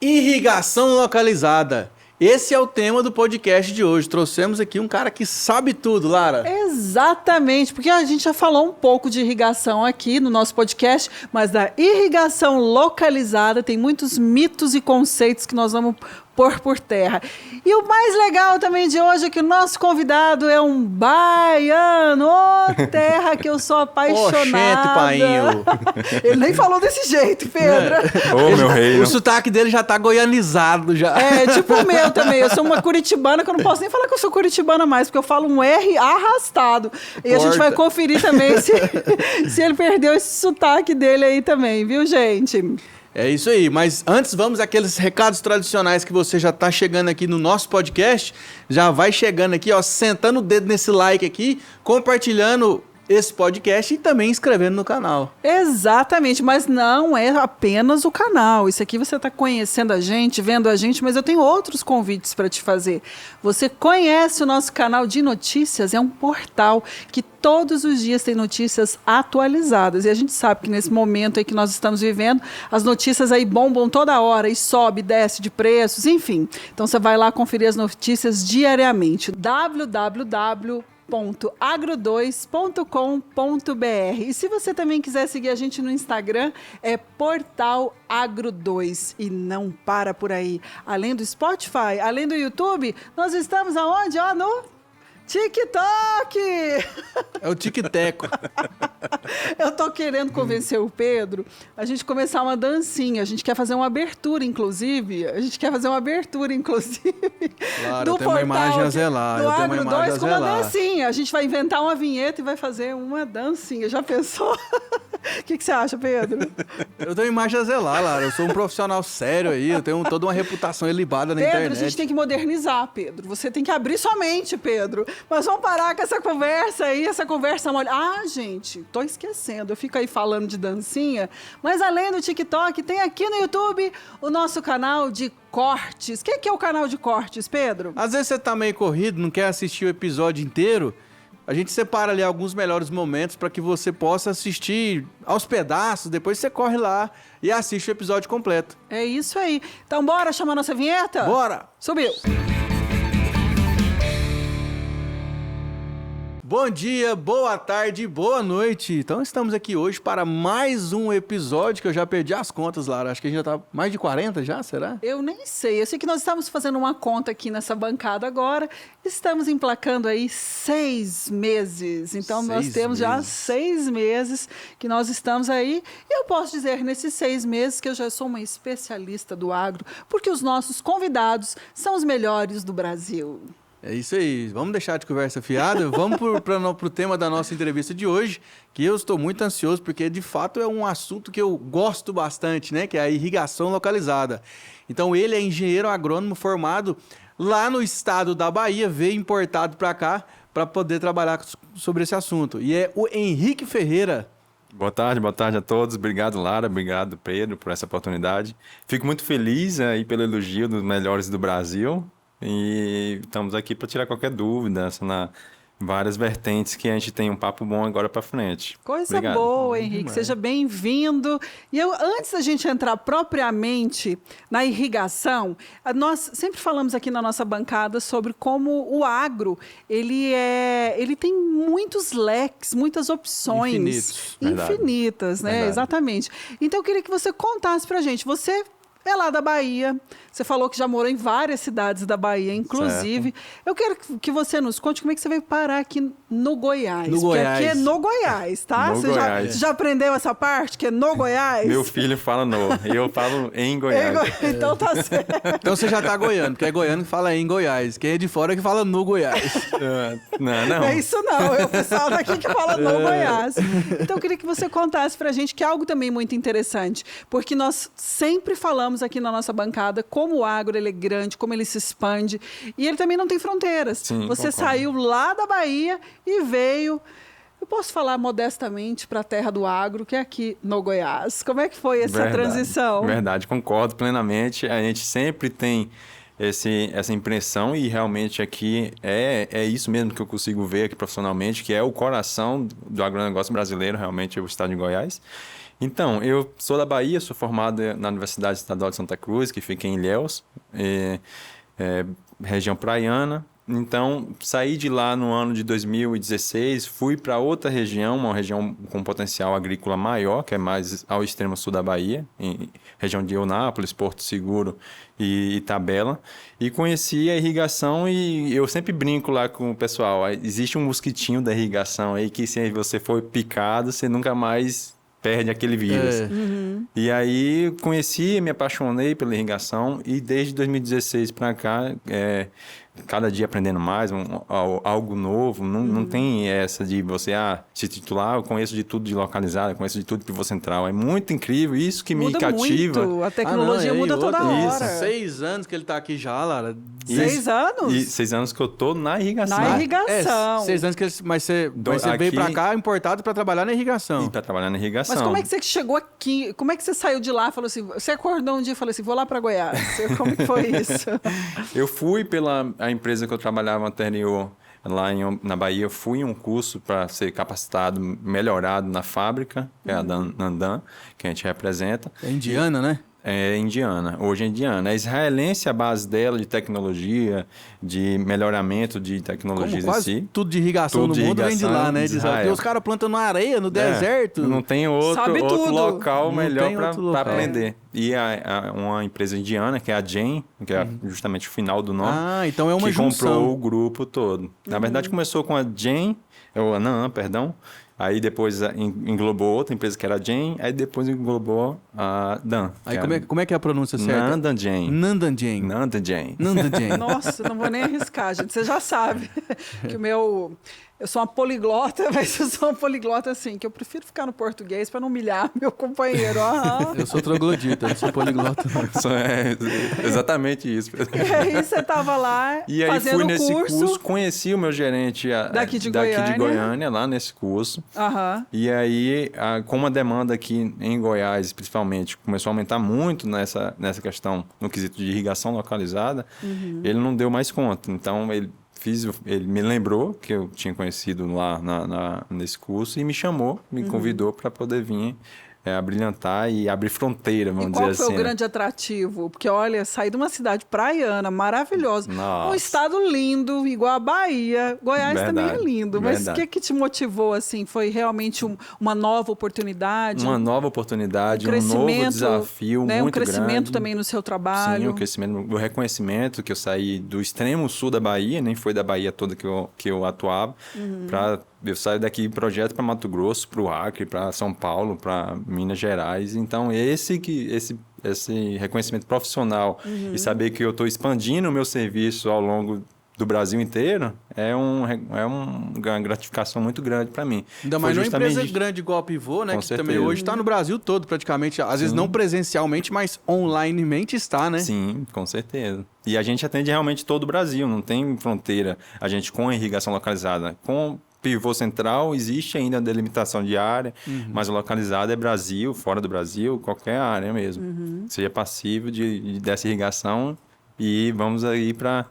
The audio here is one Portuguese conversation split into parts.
Irrigação localizada. Esse é o tema do podcast de hoje. Trouxemos aqui um cara que sabe tudo, Lara. Exatamente, porque a gente já falou um pouco de irrigação aqui no nosso podcast, mas da irrigação localizada tem muitos mitos e conceitos que nós vamos pôr por terra. E o mais legal também de hoje é que o nosso convidado é um baiano, terra que eu sou apaixonada. Oxente, painho. Ele nem falou desse jeito, Pedro. Ô, meu rei. O sotaque dele já tá goianizado já. É, tipo o meu também. Eu sou uma curitibana, que eu não posso nem falar que eu sou curitibana mais, porque eu falo um R arrastado. E a gente vai conferir também se ele perdeu esse sotaque dele aí também, viu, gente? É isso aí, mas antes vamos àqueles recados tradicionais que você já tá chegando aqui no nosso podcast, já vai chegando aqui, ó, sentando o dedo nesse like aqui, compartilhando esse podcast e também inscrevendo no canal. Exatamente, mas não é apenas o canal. Isso aqui você está conhecendo a gente, vendo a gente, mas eu tenho outros convites para te fazer. Você conhece o nosso canal de notícias? É um portal que todos os dias tem notícias atualizadas. E a gente sabe que nesse momento aí que nós estamos vivendo, as notícias aí bombam toda hora e sobe, desce de preços, enfim. Então você vai lá conferir as notícias diariamente. www.agro2.com.br. E se você também quiser seguir a gente no Instagram, é Portal Agro2. E não para por aí. Além do Spotify, além do YouTube, nós estamos aonde? Ó, no TikTok! É o tic-teco. Eu tô querendo convencer o Pedro a gente começar uma dancinha. A gente quer fazer uma abertura, inclusive. Claro, do eu tenho uma imagem a zelar. Do Agro 2 com uma dancinha. A gente vai inventar uma vinheta e vai fazer uma dancinha. Já pensou? O que você acha, Pedro? Eu tenho uma imagem a zelar, Lara. Eu sou um profissional sério aí. Eu tenho toda uma reputação ilibada na internet. Pedro, a gente tem que modernizar, Pedro. Você tem que abrir sua mente, Pedro. Mas vamos parar com essa conversa aí, essa conversa mole. Ah, gente, tô esquecendo. Eu fico aí falando de dancinha. Mas além do TikTok, tem aqui no YouTube o nosso canal de cortes. O que é o canal de cortes, Pedro? Às vezes você tá meio corrido, não quer assistir o episódio inteiro. A gente separa ali alguns melhores momentos para que você possa assistir aos pedaços. Depois você corre lá e assiste o episódio completo. É isso aí. Então bora chamar nossa vinheta? Bora! Subiu! Bom dia, boa tarde, boa noite. Então estamos aqui hoje para mais um episódio que eu já perdi as contas, Lara. Acho que a gente já tá mais de 40 já, será? Eu nem sei. Eu sei que nós estamos fazendo uma conta aqui nessa bancada agora. Estamos emplacando aí 6 meses. Então nós temos já 6 meses que nós estamos aí. E eu posso dizer nesses 6 meses que eu já sou uma especialista do agro, porque os nossos convidados são os melhores do Brasil. É isso aí, vamos deixar de conversa fiada, vamos pro tema da nossa entrevista de hoje, que eu estou muito ansioso, porque de fato é um assunto que eu gosto bastante, né, que é a irrigação localizada. Então ele é engenheiro agrônomo formado lá no estado da Bahia, veio importado para cá para poder trabalhar sobre esse assunto, e é o Henrique Ferreira. Boa tarde a todos. Obrigado, Lara. Obrigado, Pedro, por essa oportunidade. Fico muito feliz aí pelo elogio dos melhores do Brasil. E estamos aqui para tirar qualquer dúvida várias vertentes que a gente tem um papo bom agora para frente. Coisa Obrigado. boa, Henrique. Seja bem-vindo. E antes da gente entrar propriamente na irrigação, nós sempre falamos aqui na nossa bancada sobre como o agro ele tem muitos leques, muitas opções. Infinitas, né? Verdade. Exatamente. Então eu queria que você contasse para a gente. Você é lá da Bahia. Você falou que já morou em várias cidades da Bahia, inclusive. Certo. Eu quero que você nos conte como é que você veio parar aqui no Goiás. Porque aqui é no Goiás, tá? Você já aprendeu essa parte, que é no Goiás? Meu filho fala eu falo em Goiás. Então tá certo. Então você já tá goiano, porque é goiano que fala em Goiás. Quem é de fora é que fala no Goiás. Não. É isso não, é o pessoal daqui que fala no Goiás. Então eu queria que você contasse pra gente, que é algo também muito interessante, porque nós sempre falamos aqui na nossa bancada como o agro ele é grande, como ele se expande, e ele também não tem fronteiras. Sim, você concordo. saiu lá da Bahia e veio, eu posso falar modestamente, para a terra do agro, que é aqui no Goiás. Como é que foi essa transição? Verdade, concordo plenamente. A gente sempre tem essa impressão e realmente aqui é isso mesmo que eu consigo ver aqui profissionalmente, que é o coração do agronegócio brasileiro, realmente, é o estado de Goiás. Então, eu sou da Bahia, sou formado na Universidade Estadual de Santa Cruz, que fica em Ilhéus, região praiana. Então, saí de lá no ano de 2016, fui para outra região, uma região com potencial agrícola maior, que é mais ao extremo sul da Bahia, região de Eunápolis, Porto Seguro e Itabela, e conheci a irrigação e eu sempre brinco lá com o pessoal, existe um mosquitinho da irrigação aí que se você for picado, você nunca mais perde aquele vírus. E aí conheci, me apaixonei pela irrigação e desde 2016 para cá, cada dia aprendendo mais, algo novo. Não tem essa de você se titular, eu conheço de tudo de localizado, eu conheço de tudo de pivô central. É muito incrível, isso que me cativa. Muito. A tecnologia muda toda hora. 6 anos que ele tá aqui já, Lara. 6 anos? E 6 anos que eu tô na irrigação. Na irrigação. 6 anos que ele... Mas você veio pra cá importado pra trabalhar na irrigação. E pra trabalhar na irrigação. Mas como é que você chegou aqui? Como é que você saiu de lá e falou assim... Você acordou um dia e falou assim, vou lá pra Goiás. Como que foi isso? Eu fui pela a empresa que eu trabalhava anterior lá na Bahia, eu fui em um curso para ser capacitado, melhorado na fábrica, que é a Nandan, que a gente representa. É indiana, né? É indiana, hoje é indiana. É israelense a base dela de tecnologia, de melhoramento de tecnologias Como quase em si. tudo de irrigação no mundo vem de lá, né? de Israel. Porque os caras plantam na areia, no deserto. Não tem Sabe outro tudo. local Não melhor tem outro local. para aprender. E uma empresa indiana, que é a Jane, que é justamente o final do nome, Ah, então é uma que junção. comprou o grupo todo. Na verdade, começou com a Jane, a Nan, perdão. Aí depois englobou outra empresa que era a Jane, aí depois englobou a Dan. Aí como é que é a pronúncia certa? Nandan Jane. Nandan Jane. Nandan Jane. Nandan Jane. Nossa, não vou nem arriscar, gente. Você já sabe que eu sou uma poliglota, mas eu sou uma poliglota assim, que eu prefiro ficar no português para não humilhar meu companheiro. Eu sou troglodita, eu não sou poliglota. Isso é exatamente isso. E aí você estava lá E aí fazendo fui nesse curso, conheci o meu gerente Daqui de Goiânia, lá nesse curso. Aham. E aí, como a demanda aqui em Goiás, principalmente, começou a aumentar muito nessa questão, no quesito de irrigação localizada, ele não deu mais conta. Então, ele me lembrou que eu tinha conhecido lá nesse curso e me chamou, me convidou para poder vir abrilhantar e abrir fronteira, vamos E dizer qual assim. foi o grande atrativo? Porque, olha, sair de uma cidade praiana, maravilhosa, Nossa. um estado lindo, igual a Bahia. Goiás também é lindo. Mas o que te motivou, assim? Foi realmente uma nova oportunidade? Uma nova oportunidade, um um novo crescimento, desafio né? muito Um crescimento grande. também no seu trabalho. Sim, o crescimento, o reconhecimento que eu saí do extremo sul da Bahia, nem foi da Bahia toda que eu atuava, eu saí daqui em projeto para Mato Grosso, para o Acre, para São Paulo, para Minas Gerais. Então, esse reconhecimento profissional e saber que eu estou expandindo o meu serviço ao longo do Brasil inteiro é uma gratificação muito grande para mim. Ainda mais numa empresa grande igual a Pivô, né? Com Que certeza. também hoje está no Brasil todo, praticamente. Às vezes não presencialmente, mas onlinemente está, né? Sim, com certeza. E a gente atende realmente todo o Brasil, não tem fronteira. A gente com a irrigação localizada, com pivô central, existe ainda a delimitação de área, mas o localizado é Brasil, fora do Brasil, qualquer área mesmo. Seja passivo dessa irrigação e vamos aí para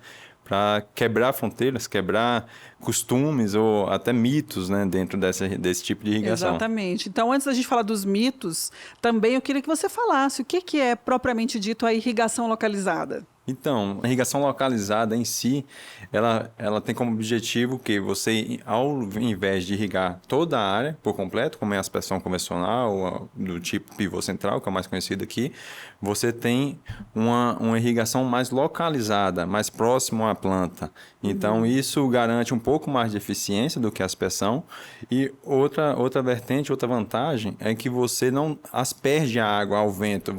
quebrar fronteiras, quebrar costumes ou até mitos, né, dentro desse tipo de irrigação. Exatamente. Então, antes da gente falar dos mitos, também eu queria que você falasse o que é propriamente dito a irrigação localizada. Então, a irrigação localizada em si, ela tem como objetivo que você, ao invés de irrigar toda a área por completo, como é a aspersão convencional, do tipo pivô central, que é o mais conhecido aqui, você tem uma irrigação mais localizada, mais próximo à planta. Então, isso garante um pouco mais de eficiência do que a aspersão. E outra vertente, outra vantagem, é que você não asperge a água ao vento.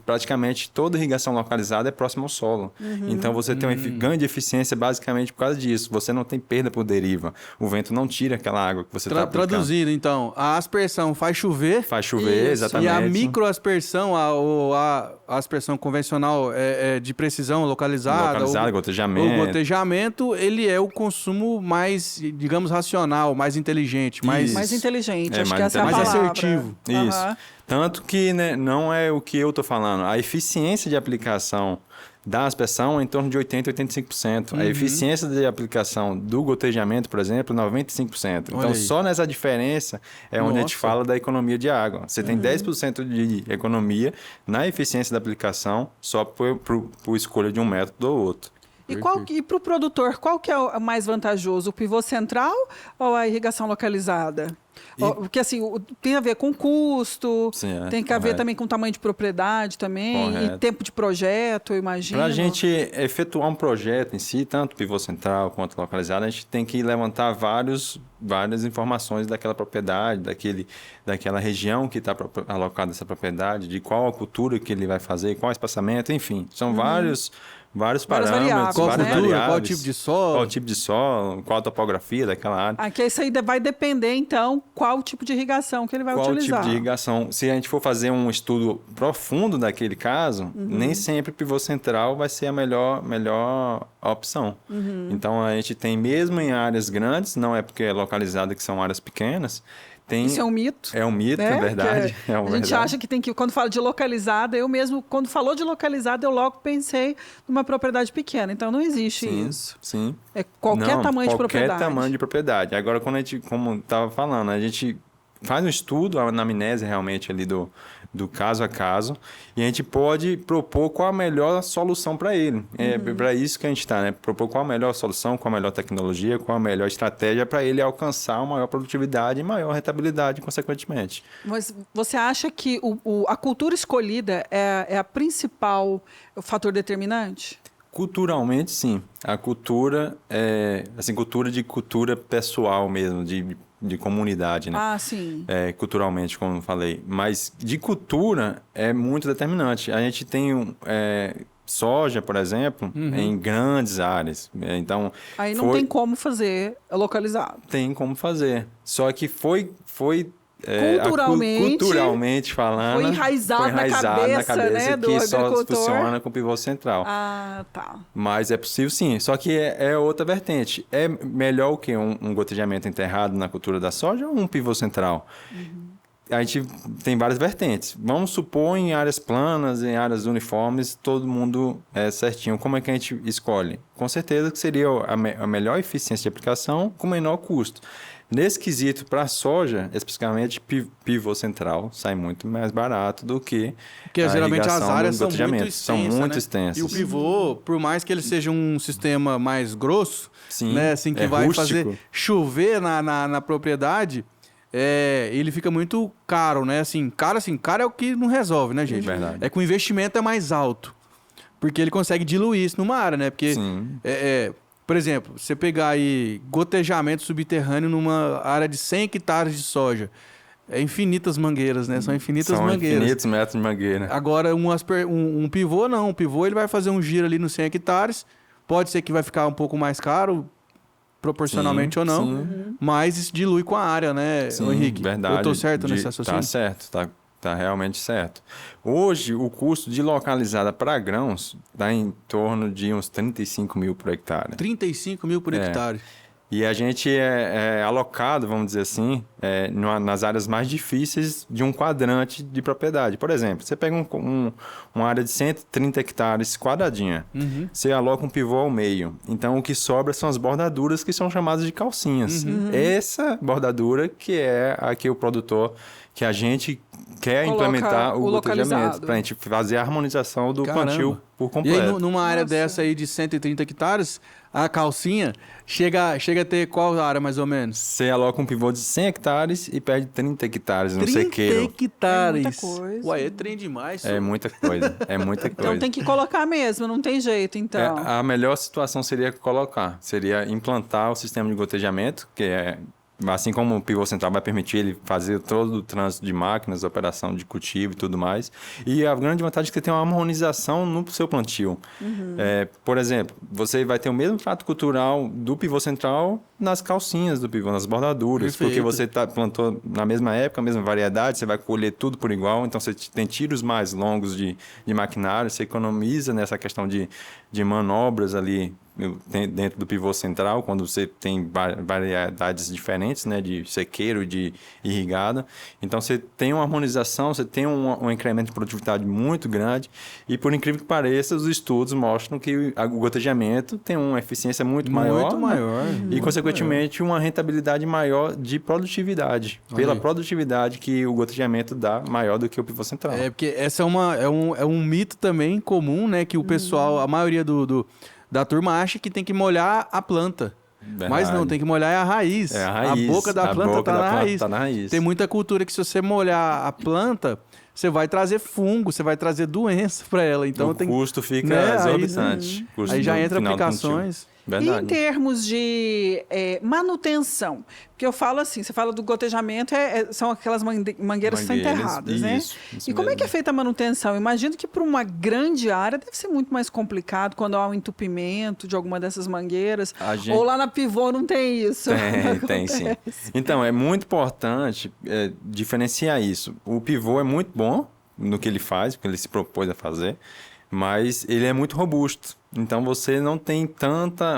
Praticamente, toda irrigação localizada é próxima ao solo. Então, você tem um ganho de eficiência basicamente por causa disso. Você não tem perda por deriva. O vento não tira aquela água que você está aplicando. Traduzindo, então, a aspersão faz chover. Faz chover, Isso. exatamente. E a microaspersão, a aspersão convencional de precisão localizada. Localizada, o gotejamento. gotejamento, ele é o consumo mais, digamos, racional, mais inteligente, mais... Mais inteligente, É, acho mais que essa é a mais palavra. assertivo. Isso. Aham. Tanto que, né, não é o que eu estou falando. A eficiência de aplicação da aspersão é em torno de 80% a 85%. A eficiência de aplicação do gotejamento, por exemplo, 95%. Olha Então, aí. só nessa diferença é onde a gente Nossa. fala da economia de água. Você tem 10% de economia na eficiência da aplicação só por escolha de um método ou outro. E para o produtor, qual que é o mais vantajoso? O pivô central ou a irrigação localizada? Porque assim, tem a ver com custo, Sim, tem que ver correto. também com tamanho de propriedade também, e Correto. tempo de projeto, eu imagino. Para a gente efetuar um projeto em si, tanto pivô central quanto localizado, a gente tem que levantar várias informações daquela propriedade, daquela região que está alocada essa propriedade, de qual a cultura que ele vai fazer, qual o espaçamento, enfim. São vários Várias parâmetros, variáveis, Qual né? várias cultura, variáveis. qual tipo de solo. Qual tipo de solo, qual a topografia daquela área. Aqui isso aí vai depender, então, qual tipo de irrigação que ele vai Qual utilizar. tipo de irrigação? Se a gente for fazer um estudo profundo daquele caso, nem sempre o pivô central vai ser a melhor opção. Então, a gente tem, mesmo em áreas grandes, não é porque é localizada que são áreas pequenas, tem... Isso é um mito. É um mito, né? é verdade. Que É uma a gente verdade. acha que tem que, quando fala de localizada, eu mesmo, quando falou de localizada, eu logo pensei numa propriedade pequena. Então, não existe Sim, isso. sim. É qualquer Não, tamanho de propriedade. Qualquer tamanho de propriedade. Agora, quando a gente, como estava falando, a gente faz um estudo, a anamnese realmente ali do caso a caso, e a gente pode propor qual a melhor solução para ele. É para isso que a gente está, né? Propor qual a melhor solução, qual a melhor tecnologia, qual a melhor estratégia para ele alcançar uma maior produtividade e maior rentabilidade, consequentemente. Mas você acha que a cultura escolhida é a principal fator determinante? Culturalmente, sim. A cultura é, assim, cultura pessoal mesmo, de comunidade, né? Ah, sim. Culturalmente, como eu falei. Mas de cultura é muito determinante. A gente tem soja, por exemplo, em grandes áreas. Então, Aí não tem como fazer localizado. tem como fazer. Só que foi Culturalmente falando, foi enraizado na cabeça, né, do que só agricultor. funciona com pivô central. Ah, tá. Mas é possível sim, só que é outra vertente. É melhor o que um gotejamento enterrado na cultura da soja ou um pivô central? A gente tem várias vertentes. Vamos supor em áreas planas, em áreas uniformes, todo mundo é certinho. Como é que a gente escolhe? Com certeza que seria a melhor eficiência de aplicação com menor custo. Nesse quesito, para a soja, especificamente, pivô central sai muito mais barato do que Porque geralmente as irrigação áreas do são muito gotejamento. extensas, São muito né? extensas. E o pivô, por mais que ele seja um sistema mais grosso, Sim, né, assim, que é vai rústico. fazer chover na propriedade, ele fica muito caro, né? Assim, caro é o que não resolve, né, gente? Verdade. É que o investimento é mais alto. Porque ele consegue diluir isso numa área, né? Porque, Sim. por exemplo, você pegar aí gotejamento subterrâneo numa área de 100 hectares de soja, é infinitas mangueiras, né? São infinitas São mangueiras. infinitos metros de mangueira. Agora, um pivô, não. Um pivô, ele vai fazer um giro ali nos 100 hectares. Pode ser que vai ficar um pouco mais caro, proporcionalmente Sim, ou não. sim. Mas isso dilui com a área, né, Sim, ô Henrique? verdade. Eu tô certo nesse raciocínio? Tá certo, tá realmente certo. Hoje, o custo de localizada para grãos está em torno de uns 35 mil por hectare. 35 mil por hectare. E a gente é alocado, vamos dizer assim, nas áreas mais difíceis de um quadrante de propriedade. Por exemplo, você pega uma área de 130 hectares quadradinha, você aloca um pivô ao meio. Então, o que sobra são as bordaduras que são chamadas de calcinhas. Essa bordadura que é a que o produtor, que a gente quer Coloca implementar o o gotejamento, localizado. para a gente fazer a harmonização do Caramba. plantio por E completo. aí, numa área Nossa. dessa aí de 130 hectares, a calcinha chega a ter qual área, mais ou menos? Você aloca um pivô de 100 hectares e perde 30 hectares no 30 sequeiro. hectares. É muita coisa. Ué, é trem demais. É muita coisa, é muita coisa. Então tem que colocar mesmo, não tem jeito, então. A melhor situação seria seria implantar o sistema de gotejamento, que é, assim como o pivô central vai permitir ele fazer todo o trânsito de máquinas, operação de cultivo e tudo mais. E a grande vantagem é que você tem uma harmonização no seu plantio. Por exemplo, você vai ter o mesmo trato cultural do pivô central nas calcinhas do pivô, nas bordaduras, Perfeito. porque você plantou na mesma época, a mesma variedade, você vai colher tudo por igual, então você tem tiros mais longos de maquinário, você economiza nessa questão de manobras ali dentro do pivô central, quando você tem variedades diferentes, né, de sequeiro e de irrigada. Então, você tem uma harmonização, você tem um incremento de produtividade muito grande e, por incrível que pareça, os estudos mostram que o gotejamento tem uma eficiência muito maior. Muito maior. E, consequentemente, uma rentabilidade maior de produtividade. Pela produtividade que o gotejamento dá maior do que o pivô central. Porque essa é um mito também comum, né? Que o pessoal, a maioria da turma acha que tem que molhar a planta. Verdade. Mas não, tem que molhar a raiz. É a raiz. A boca da planta tá na raiz. Tem muita cultura que se você molhar a planta, você vai trazer fungo, você vai trazer doença para ela. Então o custo fica exorbitante. Aí já entra aplicações. Verdade. E em termos de manutenção, porque eu falo assim, você fala do gotejamento, são aquelas mangueiras que são enterradas, né? Isso e como é que é feita a manutenção? Imagino que para uma grande área deve ser muito mais complicado quando há um entupimento de alguma dessas mangueiras. Ou lá na pivô não tem isso? Tem sim. Então, é muito importante diferenciar isso. O pivô é muito bom no que ele faz, porque ele se propôs a fazer, mas ele é muito robusto. Então, você não tem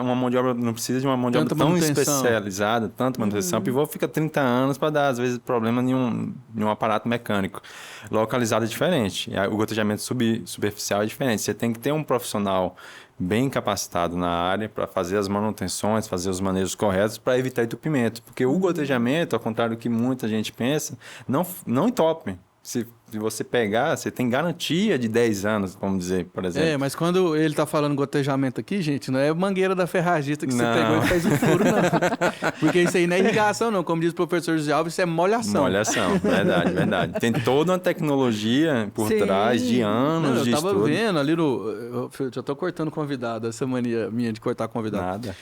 uma mão de obra, não precisa de uma mão de obra tão especializada, tanta manutenção. O pivô fica 30 anos para dar, às vezes, problema em um aparato mecânico. Localizado é diferente. O gotejamento superficial é diferente. Você tem que ter um profissional bem capacitado na área para fazer as manutenções, fazer os manejos corretos para evitar entupimento. Porque o gotejamento, ao contrário do que muita gente pensa, não entope. Se você pegar, você tem garantia de 10 anos, vamos dizer, por exemplo. Mas quando ele tá falando gotejamento aqui, gente, não é mangueira da ferragista que você pegou e fez um furo, não. Porque isso aí não é irrigação, não. Como diz o professor José Alves, isso é molhação. Molhação, verdade. Tem toda uma tecnologia por trás de anos de estudo. Eu tava vendo ali eu já tô cortando convidado, essa mania minha de cortar convidado. Nada.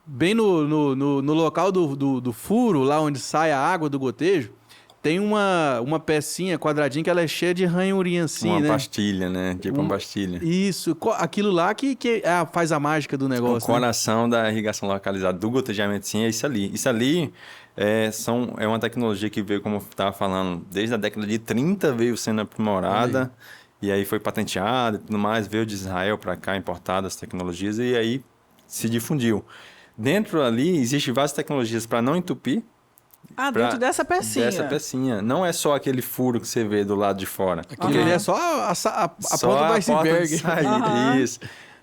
Bem no local do furo, lá onde sai a água do gotejo, tem uma pecinha quadradinha que ela é cheia de ranhurinha assim, uma pastilha, né? Tipo uma pastilha. Isso. Aquilo lá que faz a mágica do negócio. O coração da irrigação localizada do gotejamento, sim, é isso ali. Isso ali é uma tecnologia que veio, como eu estava falando, desde a década de 30 veio sendo aprimorada. E aí foi patenteada e tudo mais. Veio de Israel para cá, importada as tecnologias. E aí se difundiu. Dentro ali, existem várias tecnologias para não entupir. Dentro dessa pecinha. Dessa pecinha. Não é só aquele furo que você vê do lado de fora. Aquilo ali é só a ponta do iceberg. Isso.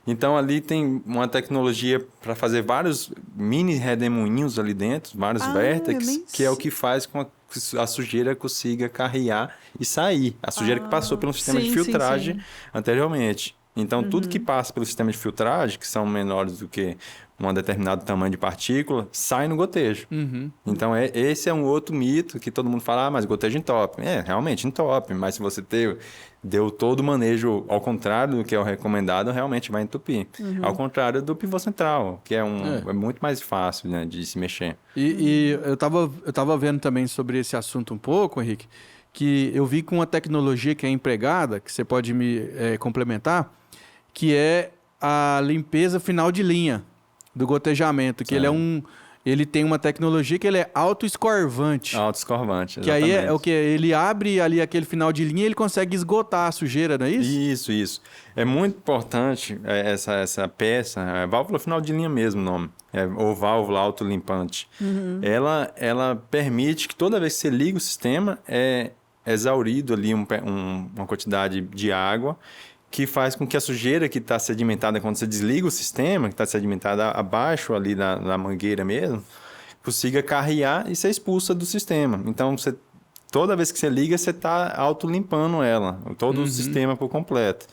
Então, ali tem uma tecnologia para fazer vários mini redemoinhos ali dentro, vários vértices, que é o que faz com que a sujeira consiga carrear e sair. A sujeira que passou pelo sistema de filtragem anteriormente. Então, tudo que passa pelo sistema de filtragem, que são menores do que um determinado tamanho de partícula, sai no gotejo. Então, esse é um outro mito que todo mundo fala, mas gotejo entope. Realmente entope, mas se você deu todo o manejo ao contrário do que é o recomendado, realmente vai entupir. Ao contrário do pivô central, que é muito mais fácil, né, de se mexer. E eu tava vendo também sobre esse assunto um pouco, Henrique, que eu vi com uma tecnologia que é empregada, que você pode me complementar, que é a limpeza final de linha do gotejamento, que ele tem uma tecnologia que ele é autoescorvante. Autoescorvante, exatamente. Que aí é o que? Ele abre ali aquele final de linha e ele consegue esgotar a sujeira, não é isso? Isso. É muito importante essa peça, a válvula final de linha mesmo o nome, ou válvula autolimpante. Ela permite que toda vez que você liga o sistema, é exaurido ali uma quantidade de água, que faz com que a sujeira que está sedimentada quando você desliga o sistema, que está sedimentada abaixo ali na mangueira mesmo, consiga carrear e ser expulsa do sistema. Então, toda vez que você liga, você está autolimpando ela, todo o sistema por completo.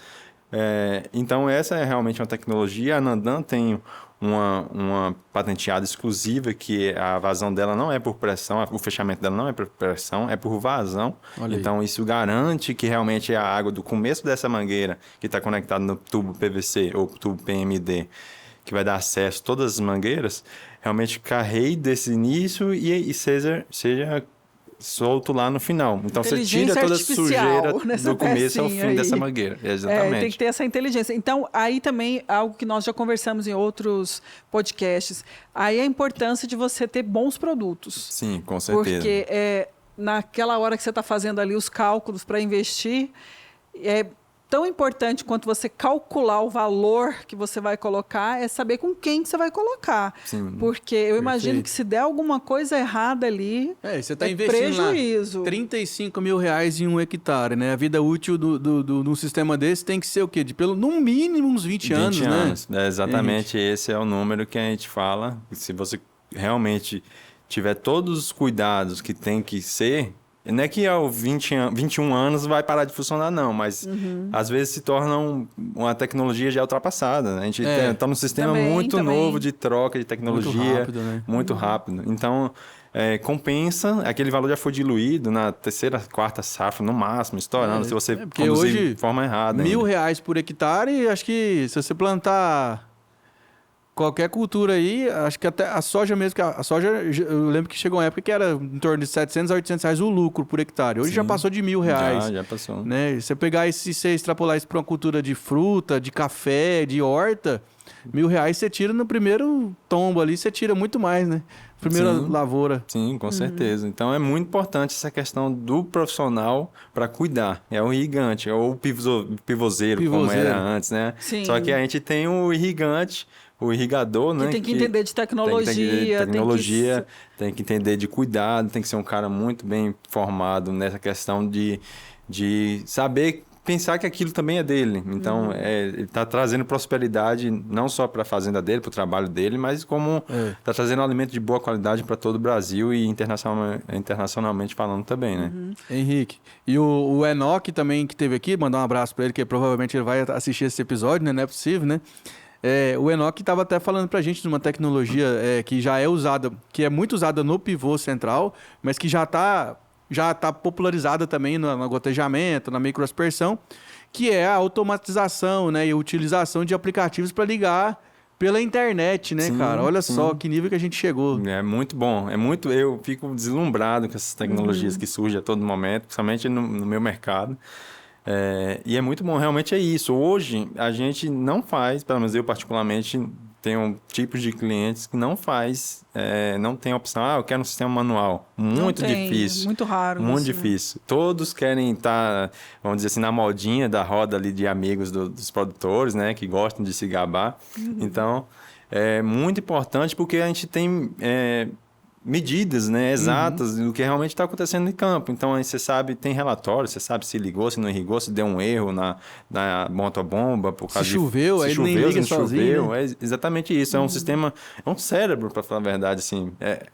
Então, essa é realmente uma tecnologia. A Nandan tem uma patenteada exclusiva que a vazão dela não é por pressão, o fechamento dela não é por pressão, é por vazão. Então, isso garante que realmente é a água do começo dessa mangueira que está conectada no tubo PVC ou tubo PMD, que vai dar acesso a todas as mangueiras, realmente carregue desse início e seja solto lá no final. Então, você tira toda a sujeira do começo ao fim dessa mangueira. Exatamente. Tem que ter essa inteligência. Então, aí também, algo que nós já conversamos em outros podcasts, aí a importância de você ter bons produtos. Sim, com certeza. Porque naquela hora que você está fazendo ali os cálculos para investir, tão importante quanto você calcular o valor que você vai colocar é saber com quem que você vai colocar. Sim, porque eu imagino que se der alguma coisa errada ali, você está investindo prejuízo. lá R$35 mil em 1 hectare, né? A vida útil de um sistema desse tem que ser o quê? No mínimo uns 20 anos, né? Exatamente, esse é o número que a gente fala. Se você realmente tiver todos os cuidados que tem que ser, não é que aos 21 anos vai parar de funcionar, não, mas às vezes se torna uma tecnologia já ultrapassada, né? A gente está num sistema muito novo de troca de tecnologia, muito rápido, né? Muito rápido. Então, compensa, aquele valor já foi diluído na terceira, quarta safra, no máximo, estourando, se você porque conduzir hoje, de forma errada. R$1.000 por hectare, acho que se você plantar qualquer cultura aí, acho que até a soja mesmo, eu lembro que chegou uma época que era em torno de R$700 a R$800 o lucro por hectare. Hoje já passou de R$1.000. Já passou. Né? Você pegar isso, você extrapolar isso para uma cultura de fruta, de café, de horta, R$1.000 você tira no primeiro tombo ali, você tira muito mais, né? Primeira lavoura. Sim, com certeza. Então é muito importante essa questão do profissional para cuidar. É o irrigante, é o pivoseiro, como era antes, né? Sim. Só que a gente tem o irrigante, o irrigador, né? Que tem que entender de tecnologia. Tem que entender de cuidado, tem que ser um cara muito bem formado nessa questão de saber pensar que aquilo também é dele. Então, ele está trazendo prosperidade não só para a fazenda dele, para o trabalho dele, mas como está trazendo alimento de boa qualidade para todo o Brasil e internacionalmente falando também, né? Henrique, e o Enoque também que teve aqui, mandar um abraço para ele, que provavelmente ele vai assistir esse episódio, né? Não é possível, né? O Enoque estava até falando para a gente de uma tecnologia que já é usada, que é muito usada no pivô central, mas que já está popularizada também no gotejamento, na microaspersão, que é a automatização, né, e a utilização de aplicativos para ligar pela internet, né, cara? Olha só que nível que a gente chegou. É muito bom. Eu fico deslumbrado com essas tecnologias que surgem a todo momento, principalmente no meu mercado. E é muito bom, realmente é isso. Hoje, a gente não faz, pelo menos eu particularmente, tenho tipos de clientes que não tem opção, eu quero um sistema manual. Muito difícil. Muito raro. Muito difícil. Né? Todos querem estar, vamos dizer assim, na modinha da roda ali de amigos dos produtores, né? Que gostam de se gabar. Então, é muito importante porque a gente tem medidas, né, exatas do que realmente está acontecendo em campo. Então, aí você sabe, tem relatório, você sabe se ligou, se não irrigou, se deu um erro na motobomba. Por causa se choveu, aí nem liga sozinho. Né? É exatamente isso. É um sistema, é um cérebro, para falar a verdade, assim, é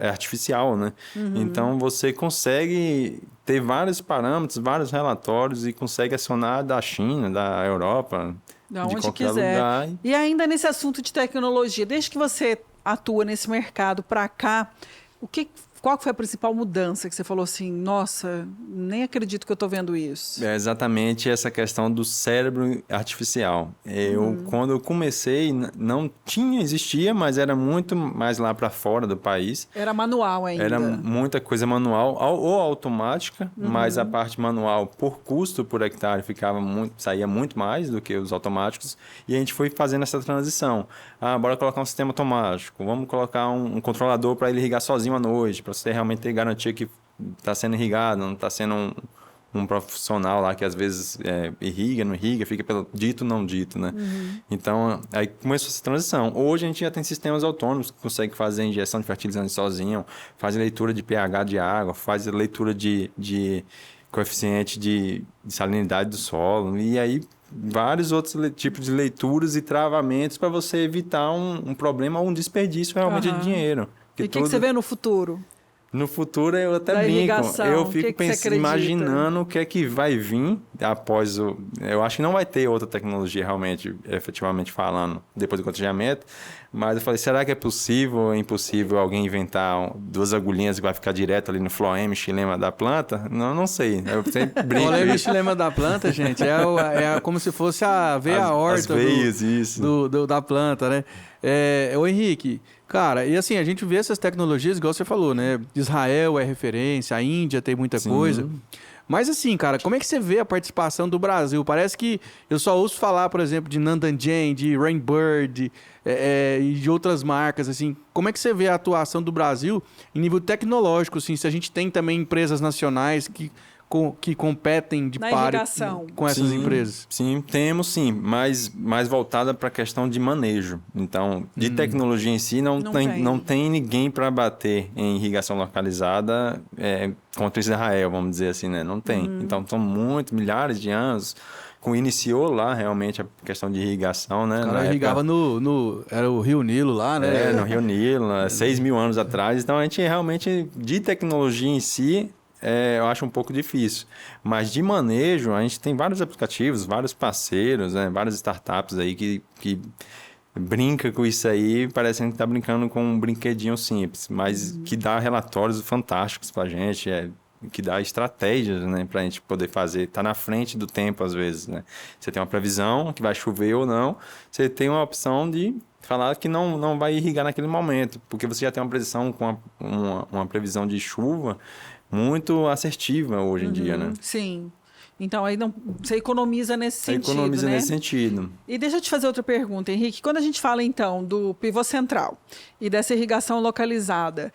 artificial, né? Então, você consegue ter vários parâmetros, vários relatórios e consegue acionar da China, da Europa, da de onde qualquer quiser. lugar. E ainda nesse assunto de tecnologia, desde que você atua nesse mercado para cá, qual foi a principal mudança que você falou assim, nossa, nem acredito que eu estou vendo isso? É exatamente essa questão do cérebro artificial. Quando eu comecei, não existia, mas era muito mais lá para fora do país. Era manual ainda. Era muita coisa manual ou automática, mas a parte manual, por custo por hectare, saía muito mais do que os automáticos. E a gente foi fazendo essa transição. Bora colocar um sistema automático, vamos colocar um controlador para ele irrigar sozinho à noite, para você realmente ter garantia que está sendo irrigado, não está sendo um profissional lá que às vezes irriga, não irriga, fica pelo dito, não dito, né? Então, aí começou essa transição. Hoje a gente já tem sistemas autônomos que conseguem fazer injeção de fertilizante sozinho, faz leitura de pH de água, faz leitura de coeficiente de salinidade do solo, e aí vários outros tipos de leituras e travamentos para você evitar um problema ou um desperdício realmente de dinheiro. E o que você vê no futuro? No futuro eu até da brinco, irrigação, eu fico imaginando o que é que vai vir após eu acho que não vai ter outra tecnologia realmente, efetivamente falando, depois do gotejamento, mas eu falei, será que é possível ou é impossível alguém inventar 2 agulhinhas que vai ficar direto ali no floema e xilema da planta? Não sei, eu sempre brinco. O floema e xilema da planta, gente, é como se fosse a veia aorta da planta, né? O Henrique, cara, e assim, a gente vê essas tecnologias, igual você falou, né? Israel é referência, a Índia tem muita coisa. Mas assim, cara, como é que você vê a participação do Brasil? Parece que eu só ouço falar, por exemplo, de Nandanjen, de Rainbird e de outras marcas, assim. Como é que você vê a atuação do Brasil em nível tecnológico, assim? Se a gente tem também empresas nacionais que competem de Na par irrigação. com essas empresas? Sim, temos sim, mas mais voltada para a questão de manejo. Então, de tecnologia em si, não tem ninguém para bater em irrigação localizada contra Israel, vamos dizer assim, né? Não tem. Então, são milhares de anos. Iniciou lá realmente a questão de irrigação, né? O cara irrigava era o Rio Nilo lá, né? No Rio Nilo, 6.000 anos atrás. Então, a gente realmente, de tecnologia em si, eu acho um pouco difícil. Mas de manejo, a gente tem vários aplicativos, vários parceiros, né? Várias startups aí que brinca com isso aí, parecendo que está brincando com um brinquedinho simples, mas que dá relatórios fantásticos para a gente, que dá estratégias, né, para a gente poder fazer, tá na frente do tempo às vezes, né? Você tem uma previsão que vai chover ou não, você tem uma opção de falar que não vai irrigar naquele momento, porque você já tem uma previsão com uma previsão de chuva muito assertiva hoje em dia, né? Sim. Então, aí você economiza nesse sentido, Economiza né? nesse sentido. E deixa eu te fazer outra pergunta, Henrique. Quando a gente fala, então, do pivô central e dessa irrigação localizada,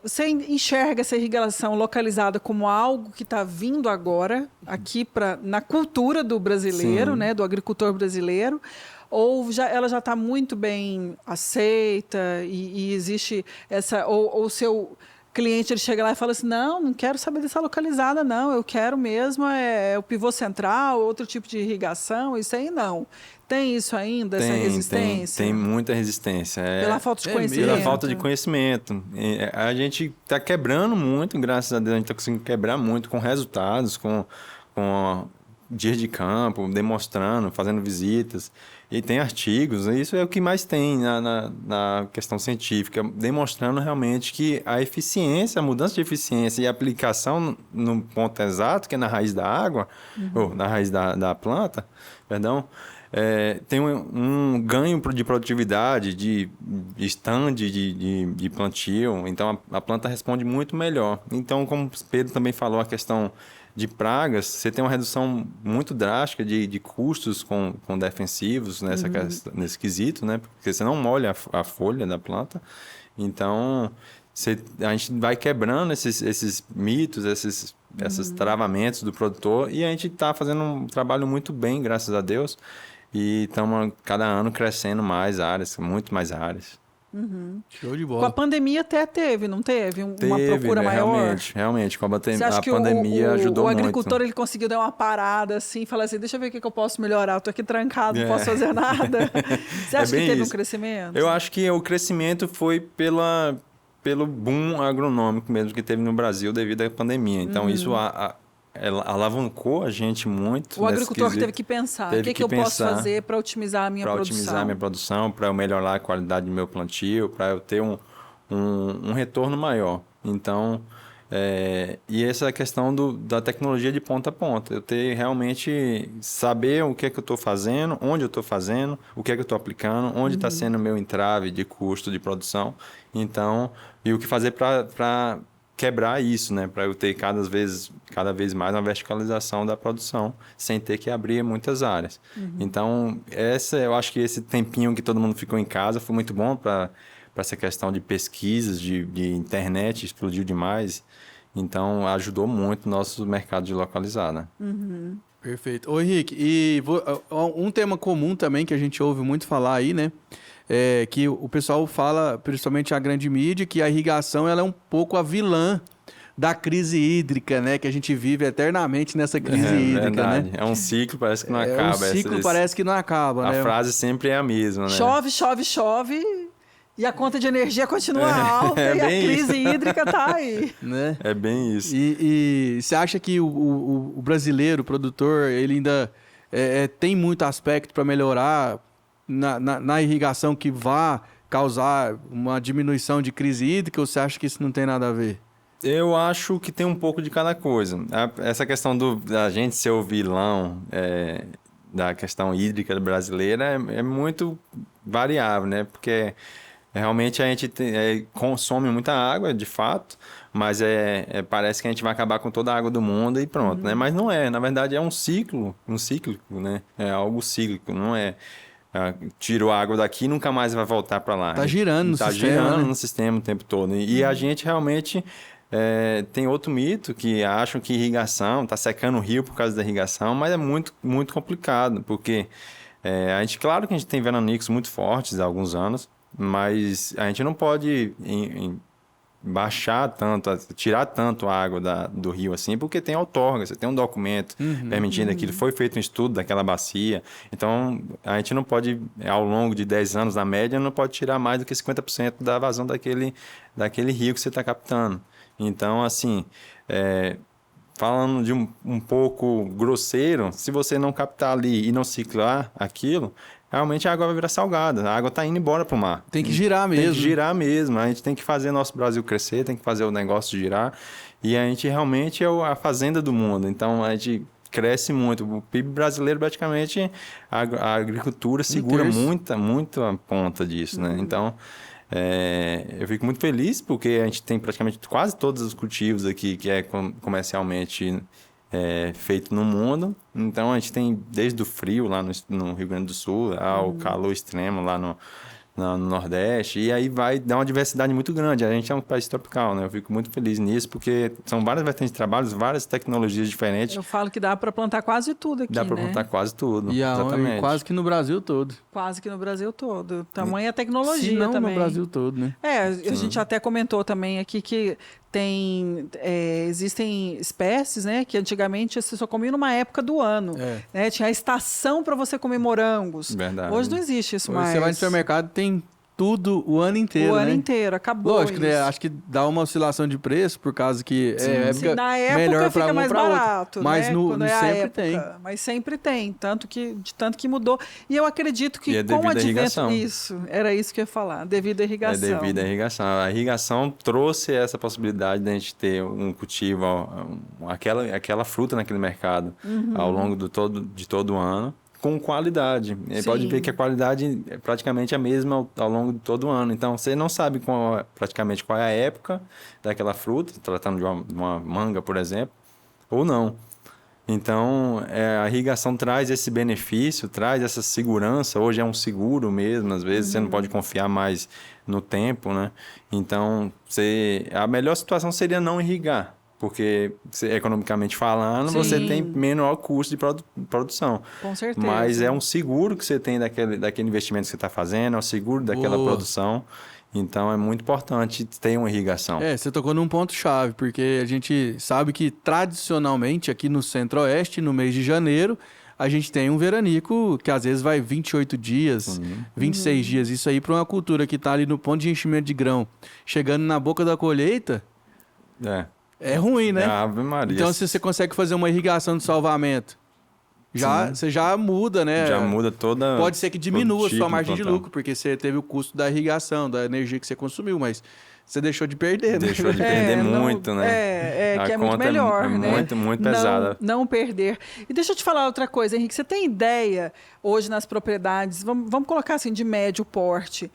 você enxerga essa irrigação localizada como algo que está vindo agora aqui na cultura do brasileiro, né, do agricultor brasileiro, ou ela já está muito bem aceita e existe essa... Ou o seu cliente ele chega lá e fala assim, não quero saber dessa localizada, não, eu quero mesmo o pivô central, outro tipo de irrigação, isso aí não. Tem isso ainda, essa resistência? Tem muita resistência. Pela falta de conhecimento. Pela falta de conhecimento. A gente está quebrando muito, graças a Deus, a gente está conseguindo quebrar muito com resultados, com dias de campo, demonstrando, fazendo visitas. E tem artigos, isso é o que mais tem na questão científica, demonstrando realmente que a eficiência, a mudança de eficiência e a aplicação no ponto exato, que é na raiz da água, ou na raiz da planta, perdão, tem um ganho de produtividade, de stand de plantio, então a planta responde muito melhor. Então, como o Pedro também falou, a questão de pragas, você tem uma redução muito drástica de custos com defensivos nesse quesito, né? Porque você não molha a folha da planta. Então, a gente vai quebrando esses mitos, esses travamentos do produtor e a gente está fazendo um trabalho muito bem, graças a Deus. E estamos cada ano crescendo mais áreas, muito mais áreas. Show de bola. Com a pandemia até teve, não teve? Uma procura né? maior? Realmente. Com a Você acha que pandemia ajudou muito. O agricultor ele conseguiu dar uma parada assim, falar assim, deixa eu ver o que eu posso melhorar, eu tô aqui trancado, não posso fazer nada. Você acha que teve um crescimento? Eu acho que o crescimento foi pelo boom agronômico mesmo que teve no Brasil devido à pandemia. Então, isso ela alavancou a gente muito. O agricultor teve que pensar, o que eu posso fazer para otimizar a minha produção? Para otimizar a minha produção, para eu melhorar a qualidade do meu plantio, para eu ter um retorno maior. Então, e essa questão da tecnologia de ponta a ponta. Eu ter realmente saber o que é que eu estou fazendo, onde eu estou fazendo, o que é que eu estou aplicando, onde está sendo o meu entrave de custo de produção. Então, e o que fazer para quebrar isso, né? Para eu ter cada vez mais uma verticalização da produção, sem ter que abrir muitas áreas. Então, eu acho que esse tempinho que todo mundo ficou em casa foi muito bom para essa questão de pesquisas, de internet, explodiu demais. Então, ajudou muito o nosso mercado de localizar, né? Perfeito. Ô, Henrique, e um tema comum também que a gente ouve muito falar aí, né? Que o pessoal fala, principalmente a grande mídia, que a irrigação ela é um pouco a vilã da crise hídrica, né? Que a gente vive eternamente nessa crise hídrica, verdade. né? É um ciclo, parece que não acaba. Um ciclo parece que não acaba, né? A frase sempre é a mesma, né? Chove, chove, chove e a conta de energia continua alta e a crise hídrica tá aí. Né? É bem isso. E você acha que o brasileiro, o produtor, ele ainda tem muito aspecto para melhorar na irrigação que vá causar uma diminuição de crise hídrica, ou você acha que isso não tem nada a ver? Eu acho que tem um pouco de cada coisa. Essa questão da gente ser o vilão da questão hídrica brasileira é muito variável, né? Porque realmente a gente consome muita água, de fato, mas parece que a gente vai acabar com toda a água do mundo e pronto, né? Mas não é. Na verdade, é um cíclico, né? É algo cíclico, não é... Tiro a água daqui e nunca mais vai voltar para lá. Tá girando no sistema, Tá girando né? no sistema o tempo todo. E a gente realmente tem outro mito que acham que irrigação, está secando o rio por causa da irrigação, mas é muito, muito complicado, porque claro que a gente tem veranicos muito fortes há alguns anos, mas a gente não pode baixar tanto, tirar tanto a água do rio assim, porque tem outorga, você tem um documento permitindo aquilo, foi feito um estudo daquela bacia, então a gente não pode, ao longo de 10 anos, na média, não pode tirar mais do que 50% da vazão daquele rio que você está captando. Então, assim, falando de um pouco grosseiro, se você não captar ali e não ciclar aquilo, realmente a água vai virar salgada. A água está indo embora para o mar. Tem que girar mesmo. Tem que girar mesmo. A gente tem que fazer nosso Brasil crescer, tem que fazer o negócio girar. E a gente realmente é a fazenda do mundo. Então, a gente cresce muito. O PIB brasileiro, praticamente, a agricultura segura muita ponta disso, né? Então, eu fico muito feliz porque a gente tem praticamente quase todos os cultivos aqui que é comercialmente feito no mundo. Então a gente tem desde o frio lá no Rio Grande do Sul ao calor extremo lá no Nordeste, e aí vai dar uma diversidade muito grande. A gente é um país tropical, né? Eu fico muito feliz nisso, porque são várias vertentes de trabalhos, várias tecnologias diferentes. Eu falo que dá para plantar quase tudo aqui, Dá para plantar quase tudo, e exatamente. Quase que no Brasil todo. Quase que no Brasil todo. Tamanha tecnologia Se não também. no Brasil todo, né? A gente até comentou também aqui que existem espécies, né, que antigamente você só comia numa época do ano. Né? Tinha a estação para você comer morangos. Verdade. Hoje não existe isso Hoje mais. você vai no supermercado, tem tudo o ano inteiro, O ano né? inteiro, acabou. Lógico, né? Acho que dá uma oscilação de preço por causa que época na época melhor para fica um mais para outro. barato, Mas né? sempre tem. Mas sempre tem, tanto que mudou. E eu acredito que é com o advento irrigação. Era isso que eu ia falar, devido à irrigação. É devido à irrigação. A irrigação trouxe essa possibilidade de a gente ter um cultivo, aquela fruta naquele mercado ao longo de todo o ano, com qualidade. Pode ver que a qualidade é praticamente a mesma ao longo de todo o ano. Então, você não sabe praticamente qual é a época daquela fruta, tratando de uma manga, por exemplo, ou não. Então, a irrigação traz esse benefício, traz essa segurança. Hoje é um seguro mesmo, às vezes você não pode confiar mais no tempo, né? Então, a melhor situação seria não irrigar, porque, economicamente falando, você tem menor custo de produção. Com certeza. Mas é um seguro que você tem daquele investimento que você está fazendo, é um seguro daquela produção. Então, é muito importante ter uma irrigação. Você tocou num ponto-chave, porque a gente sabe que, tradicionalmente, aqui no Centro-Oeste, no mês de janeiro, a gente tem um veranico que, às vezes, vai 28 dias, 26 dias. Isso aí, para uma cultura que está ali no ponto de enchimento de grão, chegando na boca da colheita... É ruim, né? Ave Maria. Então, se você consegue fazer uma irrigação de salvamento, você já muda, né? Já muda toda... Pode ser que diminua a sua margem de lucro, porque você teve o custo da irrigação, da energia que você consumiu, mas você deixou de perder, né? Deixou de perder muito, né? Que é muito melhor, né? Muito pesada. Não perder. E deixa eu te falar outra coisa, Henrique. Você tem ideia, hoje nas propriedades, vamos colocar assim, de médio porte,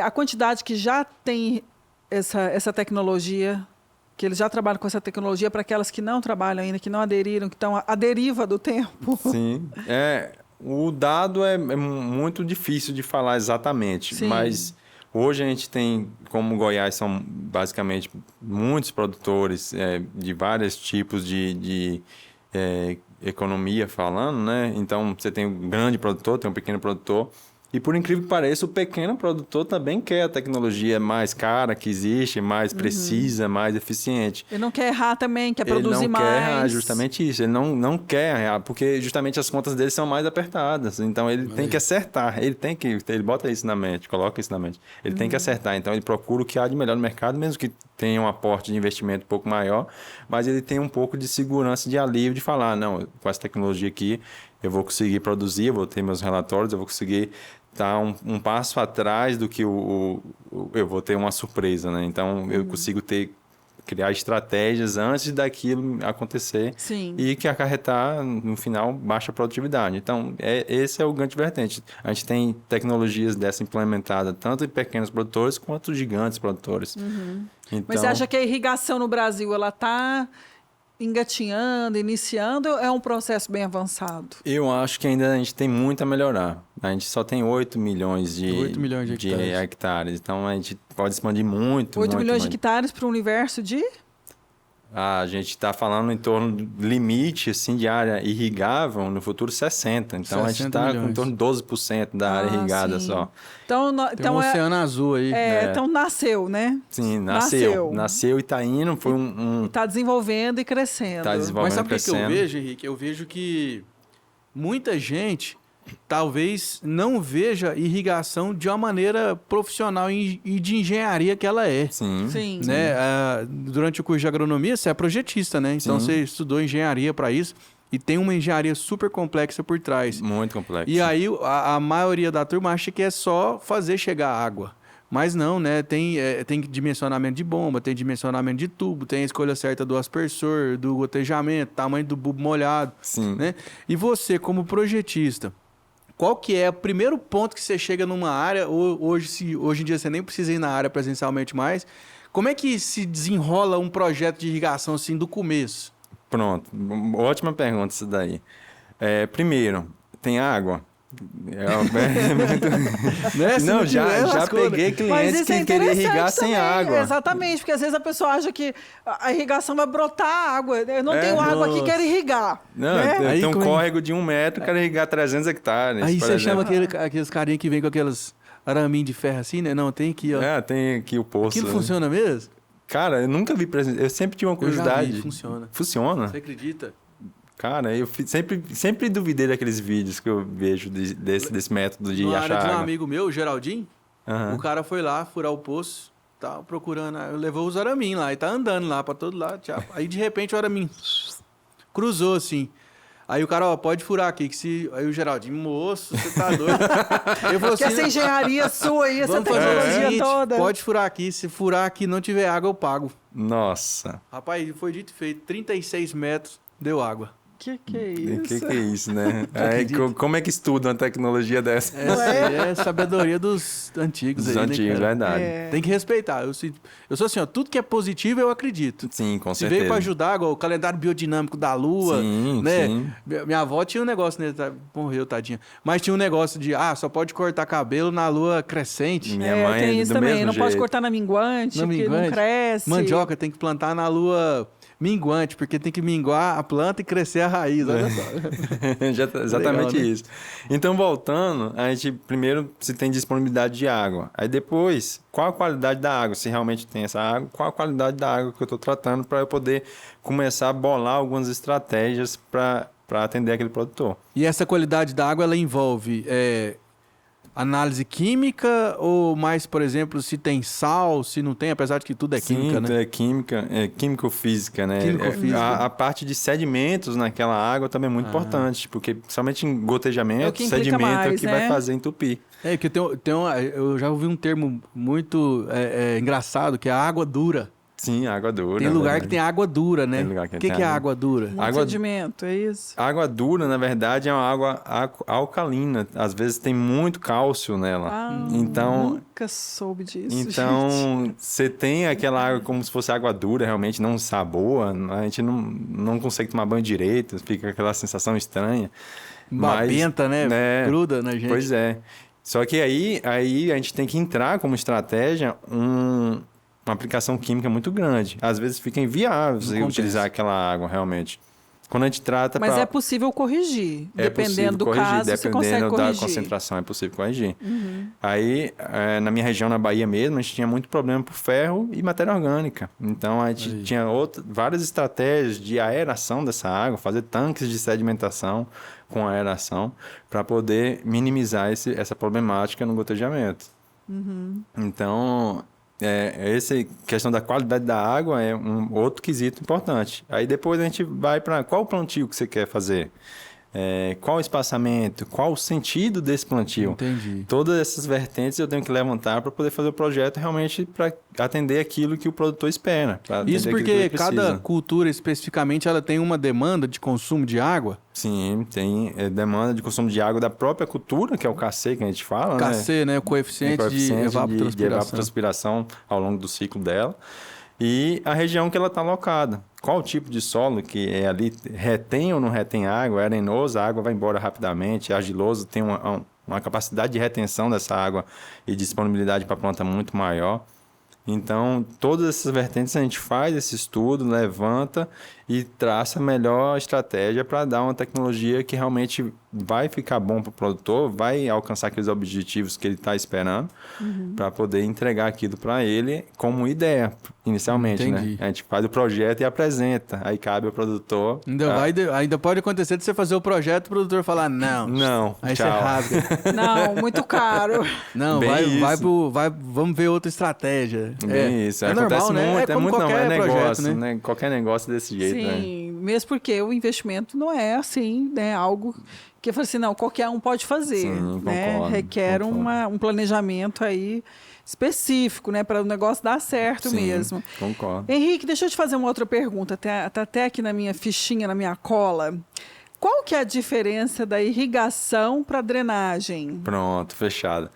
a quantidade que já tem essa tecnologia... que eles já trabalham com essa tecnologia para aquelas que não trabalham ainda, que não aderiram, que estão à deriva do tempo. Sim. O dado é muito difícil de falar exatamente, mas hoje a gente tem, como Goiás são basicamente muitos produtores de vários tipos de economia falando, né? Então, você tem um grande produtor, tem um pequeno produtor. E por incrível que pareça, o pequeno produtor também quer a tecnologia mais cara que existe, mais precisa, mais eficiente. Ele não quer errar também, quer produzir mais. Ele não quer errar, justamente isso. Ele não quer errar, porque justamente as contas dele são mais apertadas. Então, ele tem que acertar. Ele bota isso na mente, coloca isso na mente. Ele tem que acertar. Então, ele procura o que há de melhor no mercado, mesmo que tenha um aporte de investimento um pouco maior, mas ele tem um pouco de segurança, de alívio, de falar, não, com essa tecnologia aqui, eu vou conseguir produzir, eu vou ter meus relatórios, eu vou conseguir estar um passo atrás do que eu vou ter uma surpresa, né? Então, eu consigo criar estratégias antes daquilo acontecer e que acarretar, no final, baixa produtividade. Então, esse é o grande vertente. A gente tem tecnologias dessa implementada tanto em pequenos produtores quanto gigantes produtores. Então, mas você acha que a irrigação no Brasil ela está engatinhando, iniciando, ou é um processo bem avançado? Eu acho que ainda a gente tem muito a melhorar. A gente só tem 8 milhões de hectares. Então, a gente pode expandir muito. 8 milhões de hectares para um universo de? A gente está falando em torno do limite assim, de área irrigável, no futuro 60. Então, a gente 60 está com em milhões. torno de 12% da área irrigada sim. só. Então, Tem um oceano azul aí. então nasceu, né? Sim, nasceu e está indo, foi Está desenvolvendo e crescendo. Tá desenvolvendo. Mas sabe o que eu crescendo. vejo, Henrique? Eu vejo que muita gente talvez não veja irrigação de uma maneira profissional e de engenharia que ela é. Sim. Sim. Né? Durante o curso de agronomia, você é projetista, né? Então Sim. você estudou engenharia para isso e tem uma engenharia super complexa por trás. Muito complexo. E aí a maioria da turma acha que é só fazer chegar água. Mas não, né? Tem dimensionamento de bomba, tem dimensionamento de tubo, tem a escolha certa do aspersor, do gotejamento, tamanho do bulbo molhado. Sim. Né? E você, como projetista, qual que é o primeiro ponto que você chega numa área, hoje em dia você nem precisa ir na área presencialmente mais, como é que se desenrola um projeto de irrigação assim do começo? Pronto. Ótima pergunta isso daí. Primeiro, tem água? Né? Se Não, tiver, já lascou, né? peguei Mas clientes isso é que queriam irrigar interessante sem também. água. Exatamente, porque às vezes a pessoa acha que a irrigação vai brotar água. Eu não tenho água aqui, nossa. quero irrigar. Não, né? tem Aí um como é? córrego de 1 metro, quero irrigar 300 hectares. Aí por você chama exemplo. aqueles carinha que vem com aqueles araminhos de ferro assim, né? Não, tem aqui, ó. Tem aqui o poço. Aquilo né? funciona mesmo? Cara, eu nunca vi eu sempre tinha uma Eu já curiosidade. vi, funciona. Funciona? Você acredita? Cara, eu sempre duvidei daqueles vídeos que eu vejo desse método de Na achar área de um água. amigo meu, o Geraldinho, Aham. o cara foi lá furar o poço, tá procurando, levou os araminhos lá e tá andando lá pra todo lado. Tchau. Aí de repente o araminho cruzou assim. Aí o cara, ó, pode furar aqui, que se. Aí o Geraldinho, moço, você tá doido. Eu falei Que essa engenharia sua aí, essa vamos fazer o tecnologia seguinte, toda. pode furar aqui, se furar aqui e não tiver água, eu pago. Nossa. Rapaz, foi dito e feito, 36 metros, deu água. Que é O isso? que é isso, né? acredita? Como é que estuda uma tecnologia dessa? Essa aí é sabedoria dos antigos Dos aí, né, antigos, cara? verdade. Tem que respeitar. Eu sou assim, ó, tudo que é positivo eu acredito. Sim, com Se certeza. veio pra ajudar, igual o calendário biodinâmico da Lua, Sim, né? sim. Minha avó tinha um negócio, né? Morreu, tadinha. Mas tinha um negócio de, só pode cortar cabelo na lua crescente. Minha mãe tem é isso do também. mesmo Não pode jeito. cortar na minguante, Na porque minguante. não cresce. Mandioca tem que plantar na lua minguante, porque tem que minguar a planta e crescer a raiz. Olha só. Exatamente Legal, né? isso. Então, voltando, a gente primeiro se tem disponibilidade de água. Aí depois, qual a qualidade da água? Se realmente tem essa água, qual a qualidade da água que eu estou tratando para eu poder começar a bolar algumas estratégias para atender aquele produtor. E essa qualidade da água, ela envolve análise química ou mais, por exemplo, se tem sal, se não tem, apesar de que tudo é química, Sim, né? é química, Químico-física. químico-física, né? A parte de sedimentos naquela água também é muito importante, porque somente em É o gotejamento, que implica sedimento é o mais, que né? vai fazer entupir. Que eu já ouvi um termo muito engraçado, que é a água dura. Sim, água dura. Tem lugar que tem água dura, né? Tem lugar que O que tem é água. água dura? Muito Água- sedimento, é isso? Água dura, na verdade, é uma água alcalina. Às vezes tem muito cálcio nela. Então, Nunca soube disso, gente. então você tem aquela água como se fosse água dura, realmente não saboa. A gente não consegue tomar banho direito, fica aquela sensação estranha. Babenta, né? Gruda na gente. Pois é. Só que aí a gente tem que entrar como estratégia uma aplicação química muito grande. Às vezes fica inviável você compensa. utilizar aquela água, realmente. Quando a gente trata Mas pra- é possível corrigir. é Dependendo possível do corrigir, caso, você consegue dependendo da corrigir. concentração, é possível corrigir. Aí, na minha região, na Bahia mesmo, a gente tinha muito problema por ferro e matéria orgânica. Então, a gente tinha várias estratégias de aeração dessa água, fazer tanques de sedimentação com aeração, para poder minimizar essa problemática no gotejamento. Então, essa questão da qualidade da água é um outro quesito importante. Aí depois a gente vai para qual o plantio que você quer fazer, qual o espaçamento, qual o sentido desse plantio. Entendi. Todas essas vertentes eu tenho que levantar para poder fazer o projeto realmente para atender aquilo que o produtor espera. pra atender Isso aquilo que porque ele cada precisa. cultura especificamente ela tem uma demanda de consumo de água. Sim, tem demanda de consumo de água da própria cultura, que é o KC que a gente fala, né? KC, né? O coeficiente, Tem coeficiente de evapotranspiração. de evapotranspiração ao longo do ciclo dela. E a região que ela está alocada. Qual o tipo de solo que é ali, retém ou não retém água? É arenoso, a água vai embora rapidamente. Argiloso tem uma capacidade de retenção dessa água e disponibilidade para a planta muito maior. Então, todas essas vertentes a gente faz esse estudo, levanta e traça a melhor estratégia para dar uma tecnologia que realmente vai ficar bom para o produtor, vai alcançar aqueles objetivos que ele está esperando, para poder entregar aquilo para ele como ideia, inicialmente, Entendi. né? A gente faz o projeto e apresenta, aí cabe ao produtor... Ainda pode acontecer de você fazer o projeto e o produtor falar, não. Não, Aí tchau. você rasga. Não, muito caro. Não, Bem isso. vamos ver outra estratégia. Bem isso, normal, acontece né? muito, como não, qualquer é projeto, negócio, né? Qualquer negócio desse jeito, né? Sim, mesmo porque o investimento não é assim, né? Algo que eu falei assim, não, qualquer um pode fazer, Sim, né? concordo, Requer concordo. um planejamento aí específico, né? Para o negócio dar certo Sim, mesmo. concordo. Henrique, deixa eu te fazer uma outra pergunta, tá até aqui na minha fichinha, na minha cola. Qual que é a diferença da irrigação para drenagem? Pronto, fechado.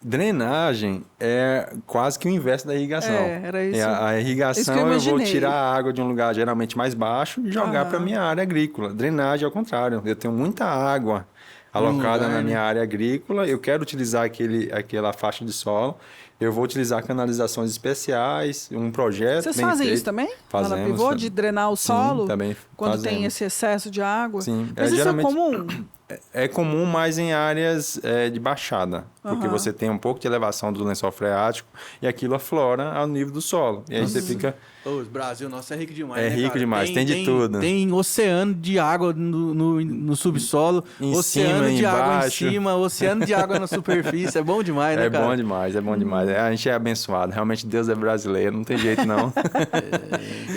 Drenagem é quase que o inverso da irrigação. Era isso. A Isso que irrigação eu eu vou imaginei. tirar a água de um lugar geralmente mais baixo e jogar para Aham. minha área agrícola. Drenagem é o contrário. Eu tenho muita água alocada lugar, na né? minha área agrícola, eu quero utilizar aquela faixa de solo, eu vou utilizar canalizações especiais, um projeto Vocês bem fazem feito. isso também? Lá na Fazemos. Pivô, de drenar o Sim, solo? também Quando tem fazemos. esse excesso de água? Sim, Mas isso geralmente- é comum? É comum mais em áreas de baixada, porque Aham. você tem um pouco de elevação do lençol freático e aquilo aflora ao nível do solo. E aí você fica... Ô, o Brasil, nossa, é rico demais, É né, rico cara? demais, tem de tudo. Tem oceano de água no subsolo, Em oceano cima, de água embaixo. em cima, oceano de água na superfície. É bom demais, né, É cara? bom demais, é bom demais. A gente é abençoado. Realmente Deus é brasileiro, não tem jeito não.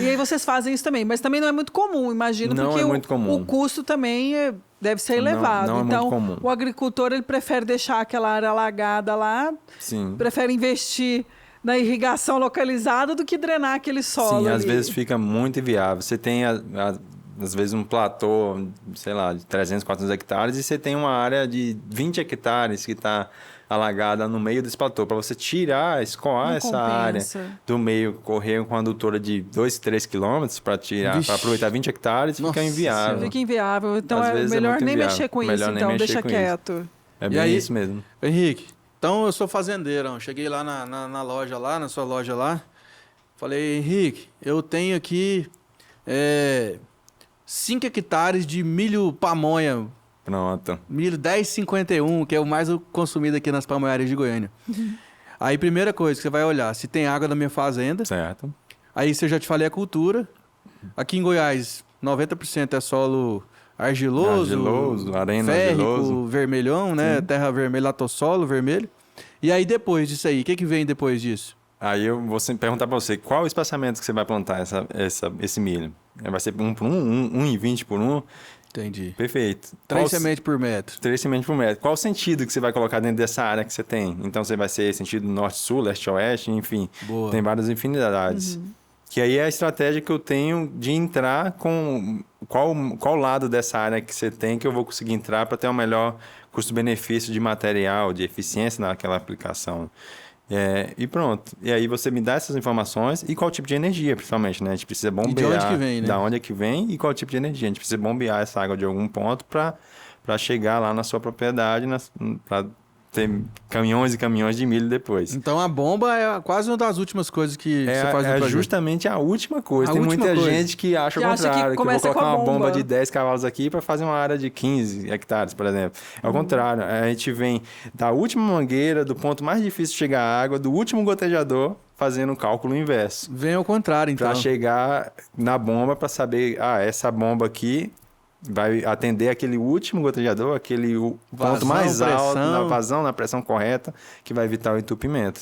E aí vocês fazem isso também, mas também não é muito comum, imagino, Não porque é muito comum. o custo também deve ser Não- elevado. não é muito Então, comum. o agricultor ele prefere deixar aquela área alagada lá, Sim. prefere investir na irrigação localizada do que drenar aquele solo. Sim, às ali. vezes fica muito inviável. Você tem, às vezes, um platô, sei lá, de 300, 400 hectares e você tem uma área de 20 hectares que está alagada no meio desse platô. Para você tirar, escoar Não essa área compensa. do meio, correr com a adutora de 2, 3 quilômetros para Vixe. aproveitar 20 hectares, Nossa fica inviável. Fica inviável. Então Às é vezes é melhor muito nem inviável. mexer com Melhor isso, nem então, mexer deixa com isso. quieto. É E bem aí- isso mesmo. Henrique, então eu sou fazendeirão. Cheguei lá na loja lá, na sua loja lá. Falei, Henrique, eu tenho aqui 5 hectares de milho pamonha. Pronto. Milho 1051, que é o mais consumido aqui nas pamonharias de Goiânia. Aí, primeira coisa que você vai olhar, se tem água na minha fazenda. Certo. Aí, você já te falei a cultura. Aqui em Goiás, 90% é solo argiloso, arena férrico, argiloso. vermelhão, né? Sim. Terra vermelha, latossolo vermelho. E aí, depois disso aí, o que vem depois disso? Aí eu vou perguntar para você, qual o espaçamento que você vai plantar esse milho? Vai ser 1 por 1, 1,20 por 1? Entendi. Perfeito. 3 sementes por metro. 3 sementes por metro. Qual o sentido que você vai colocar dentro dessa área que você tem? Então você vai ser sentido norte-sul, leste-oeste, enfim. Boa. Tem várias infinidades. Que aí é a estratégia que eu tenho de entrar com qual lado dessa área que você tem que eu vou conseguir entrar para ter um melhor custo-benefício de material, de eficiência naquela aplicação. E pronto. E aí você me dá essas informações e qual tipo de energia, principalmente, né? A gente precisa bombear. E de onde que vem, né? Da onde é que vem e qual tipo de energia. A gente precisa bombear essa água de algum ponto para chegar lá na sua propriedade, para ter caminhões e caminhões de milho depois. Então, a bomba é quase uma das últimas coisas que você faz no projeto. Justamente a última coisa. A Tem última muita coisa. gente que acha Que o acha que contrário, que eu vou começa com colocar a uma bomba bomba de 10 cavalos aqui para fazer uma área de 15 hectares, por exemplo. É o contrário. A gente vem da última mangueira, do ponto mais difícil de chegar à água, do último gotejador, fazendo o cálculo inverso. Vem ao contrário, então. Para chegar na bomba, para saber, essa bomba aqui vai atender aquele último gotejador, aquele ponto mais alto, na vazão, na pressão correta, que vai evitar o entupimento.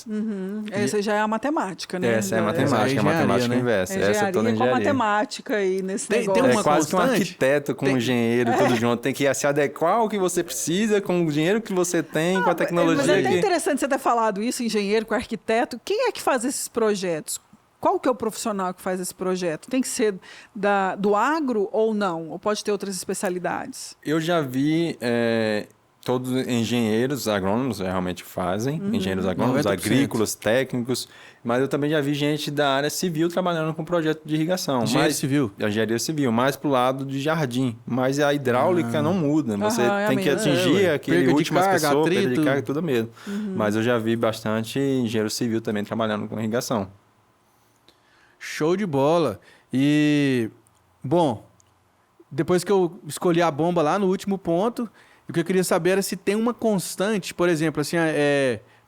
Essa já é a matemática, né? Essa é a Já matemática, a matemática né? inversa. Essa é Engenharia toda a com engenharia. matemática aí nesse Tem negócio. uma É quase que um constante? arquiteto com um engenheiro, tudo junto. Tem que se adequar ao que você precisa, com o dinheiro que você tem, com a Mas é tecnologia até que... interessante você ter falado isso, engenheiro com arquiteto. Quem é que faz esses projetos? Qual que é o profissional que faz esse projeto? Tem que ser do agro ou não? Ou pode ter outras especialidades? Eu já vi Todos engenheiros agrônomos realmente fazem, engenheiros agrônomos, 90%. agrícolas, técnicos, mas eu também já vi gente da área civil trabalhando com projeto de irrigação. Engenharia civil? Engenharia civil, mais pro lado de jardim, mas a hidráulica não muda, você é a tem que mesma. atingir aquele Perca de último carga, pessoa, perda de atrito. carga, tudo mesmo. Mas eu já vi bastante engenheiro civil também trabalhando com irrigação. Show de bola. E, bom, depois que eu escolhi a bomba lá no último ponto, o que eu queria saber era se tem uma constante, por exemplo, assim,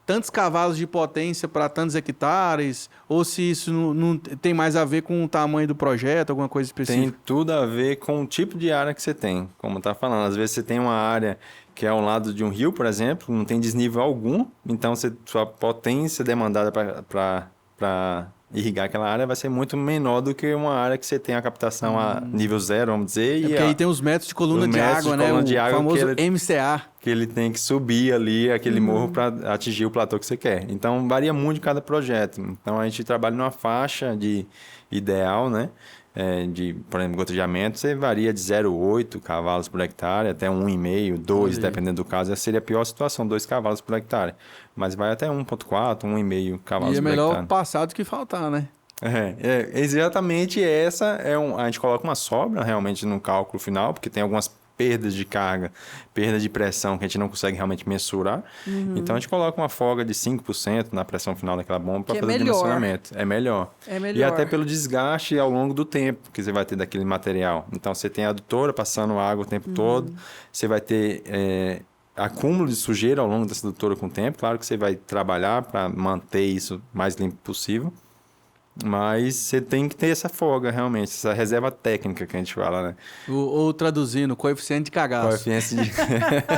tantos cavalos de potência para tantos hectares, ou se isso não tem mais a ver com o tamanho do projeto, alguma coisa Tem específica. tudo a ver com o tipo de área que você tem, como tá falando. Às vezes você tem uma área que é ao lado de um rio, por exemplo, não tem desnível algum, então sua potência demandada para irrigar aquela área vai ser muito menor do que uma área que você tem a captação a nível zero, vamos dizer. Porque aí tem os metros de coluna os de metros água, de né? coluna O de água famoso que MCA. que ele tem que subir ali aquele morro para atingir o platô que você quer. Então, varia muito de cada projeto. Então, a gente trabalha numa faixa de ideal, né? Por exemplo, gotejamento, você varia de 0,8 cavalos por hectare até 1,5, 2, dependendo do caso. Essa seria a pior situação, 2 cavalos por hectare. Mas vai até 1,4, 1,5 cavalos E é por melhor hectare. passar do que faltar, né? Exatamente essa a gente coloca uma sobra realmente no cálculo final, porque tem algumas perdas de carga, perda de pressão que a gente não consegue realmente mensurar. Então a gente coloca uma folga de 5% na pressão final daquela bomba para Que é fazer o melhor. dimensionamento. É melhor. É melhor. E até pelo desgaste ao longo do tempo que você vai ter daquele material. Então você tem a adutora passando água o tempo todo, você vai ter acúmulo de sujeira ao longo dessa adutora com o tempo. Claro que você vai trabalhar para manter isso mais limpo possível. Mas você tem que ter essa folga, realmente, essa reserva técnica que a gente fala, né? Ou traduzindo, coeficiente de cagaço. Coeficiente de...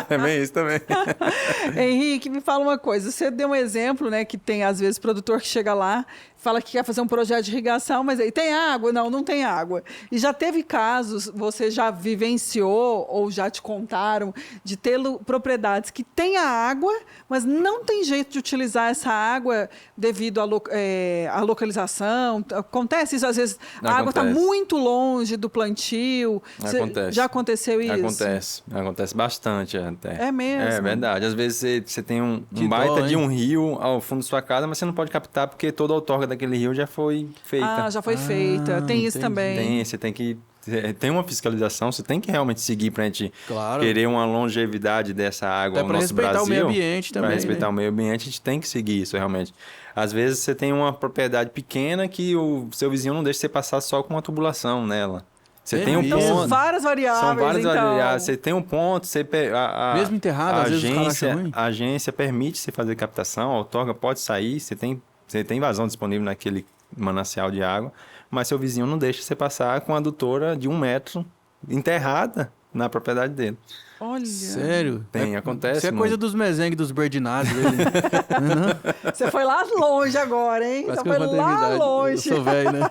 É bem isso também. Henrique, me fala uma coisa. Você deu um exemplo, né? Que tem, às vezes, produtor que chega lá, fala que quer fazer um projeto de irrigação, mas aí tem água? Não, não tem água. E já teve casos, você já vivenciou ou já te contaram, de ter propriedades que têm a água, mas não tem jeito de utilizar essa água devido à localização. Acontece isso, às vezes a água está Acontece. muito longe do plantio. Acontece. Já aconteceu isso? Acontece bastante até. É mesmo? É verdade. Às vezes você tem um Que baita dó, de hein? um rio ao fundo da sua casa, mas você não pode captar porque toda a outorga daquele rio já foi feita. Ah, já foi feita. Tem isso entendi. também. Você tem que... Tem uma fiscalização, você tem que realmente seguir para a gente Claro. querer uma longevidade dessa água Até ao pra nosso respeitar Brasil. o meio ambiente também, Para respeitar né? o meio ambiente, a gente tem que seguir isso realmente. Às vezes você tem uma propriedade pequena que o seu vizinho não deixa você passar só com uma tubulação nela. Você tem um Então, Então, ponto. são várias variáveis. São várias então. variáveis. Você tem um ponto, Mesmo enterrado, às vezes os caras acham ruim. a agência permite você fazer captação, a outorga pode sair, você tem vazão disponível naquele manancial de água, mas seu vizinho não deixa você passar com a adutora de 1 metro enterrada na propriedade dele. Olha, Sério? Acontece. Isso é muito. coisa dos mezengue, dos Berdinazzi. você foi lá longe agora, hein? Quase Você que eu foi contei a lá minha idade. longe. Eu sou velho, né?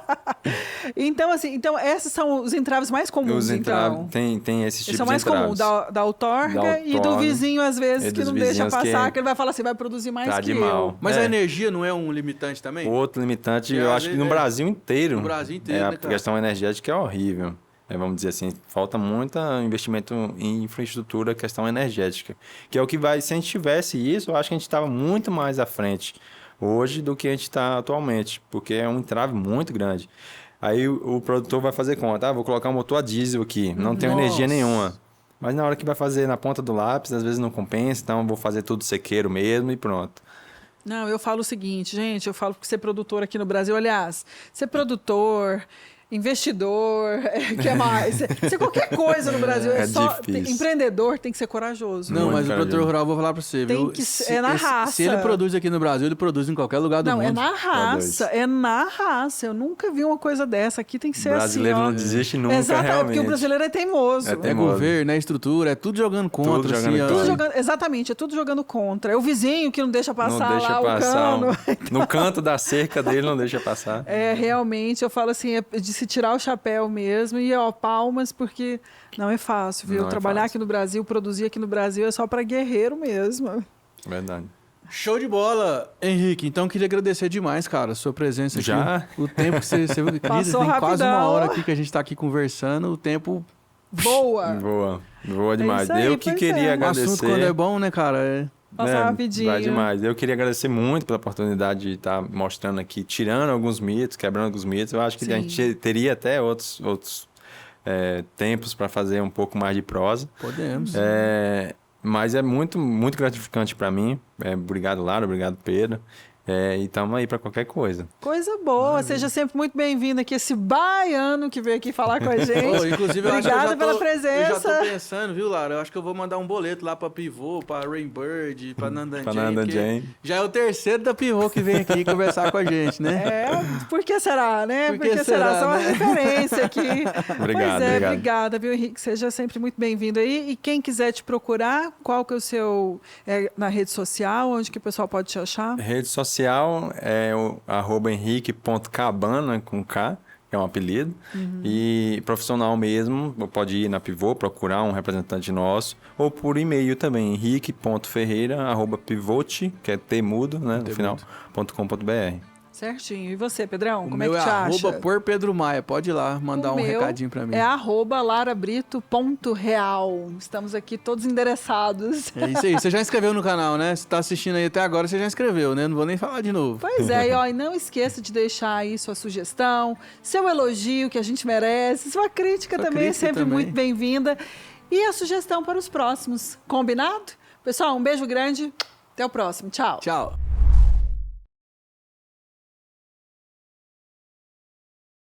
Então, assim, esses são os entraves mais comuns, Os entraves, então. tem esses Esses tipos são de mais comuns, entraves. da outorga Da e do outorga vizinho, às vezes, e que dos não deixa vizinhos passar, que- que ele vai falar assim, vai produzir mais Tá que de eu. mal. Mas É. a energia não é um limitante também? Outro limitante, Que eu às acho que vezes no Brasil inteiro. No Brasil inteiro, A né, cara? questão energética é horrível. Vamos dizer assim, falta muito investimento em infraestrutura, questão energética. Que é o que vai, se a gente tivesse isso, eu acho que a gente estava muito mais à frente hoje do que a gente está atualmente, porque é um entrave muito grande. Aí o produtor vai fazer conta, vou colocar um motor a diesel aqui, não tenho energia nenhuma. Mas na hora que vai fazer na ponta do lápis, às vezes não compensa, então eu vou fazer tudo sequeiro mesmo e pronto. Não, eu falo o seguinte, gente, eu falo que ser produtor aqui no Brasil, aliás, ser produtor, investidor, que mais? Ser qualquer coisa no Brasil, É só difícil. empreendedor tem que ser corajoso. Não, Muito mas o produtor corajoso. rural, eu vou falar pra você, Tem viu? que ser- é na raça. Se ele produz aqui no Brasil, ele produz em qualquer lugar do Não, mundo. é na raça, é na raça. Eu nunca vi uma coisa dessa. Aqui tem que ser O brasileiro assim, ó. não desiste nunca, Exato, é realmente. porque o brasileiro é teimoso. É É teimoso. governo, é estrutura, é tudo jogando contra. Tudo jogando assim, ó. contra. Tudo jogando, exatamente, é tudo jogando contra. É o vizinho que não deixa passar Não deixa lá passar. o cano. No canto da cerca dele não deixa passar. É, realmente, eu falo assim, é de se tirar o chapéu mesmo e, ó, palmas, porque não é fácil, viu? Não é Trabalhar fácil. aqui no Brasil, produzir aqui no Brasil é só para guerreiro mesmo. Verdade. Show de bola, Henrique. Então, queria agradecer demais, cara, a sua presença aqui. Já? O tempo que você Passou tem quase uma rapidão. hora aqui que a gente tá aqui conversando. O tempo Voa demais. isso aí, Eu que pois queria é. O agradecer. assunto quando é bom, né, cara? Passa rapidinho. Vai demais. Eu queria agradecer muito pela oportunidade de estar mostrando aqui, tirando alguns mitos, quebrando alguns mitos. Eu acho que a gente teria até outros tempos para fazer um pouco mais de prosa. Podemos. Mas é muito, muito gratificante para mim. Obrigado, Lara. Obrigado, Pedro. E estamos aí para qualquer coisa. Coisa boa, seja sempre muito bem-vindo aqui, esse baiano que veio aqui falar com a gente. Inclusive, Obrigada pela eu já presença. tô pensando, viu, Lara? Eu acho que eu vou mandar um boleto lá pra Pivô, pra Rainbird, pra Nandan Pra Jane, Nandan porque Jane. já é o terceiro da Pivô que vem aqui conversar com a gente, né? Por que será, né? Por que será, Só uma né? referência aqui. Obrigado, obrigado. Obrigada, viu, Henrique? Seja sempre muito bem-vindo aí. E quem quiser te procurar, qual que é o seu... na rede social, onde que o pessoal pode te achar? Rede social é o @henrique.cabana com K, que é um apelido. E profissional mesmo, pode ir na Pivô, procurar um representante nosso, ou por e-mail também, henrique.ferreira@pivote, que é temudo, né, no final, .com.br. Certinho. E você, Pedrão, O como é meu que te acha? @por Pedro Maia. Pode ir lá mandar um recadinho pra mim. É @larabrito.real. Estamos aqui todos endereçados. É isso aí. Você já inscreveu no canal, né? Se tá assistindo aí até agora, você já inscreveu, né? Não vou nem falar de novo. Pois é, e não esqueça de deixar aí sua sugestão, seu elogio que a gente merece, sua crítica Sua também é crítica sempre também. muito bem-vinda. E a sugestão para os próximos. Combinado? Pessoal, um beijo grande. Até o próximo. Tchau. Tchau.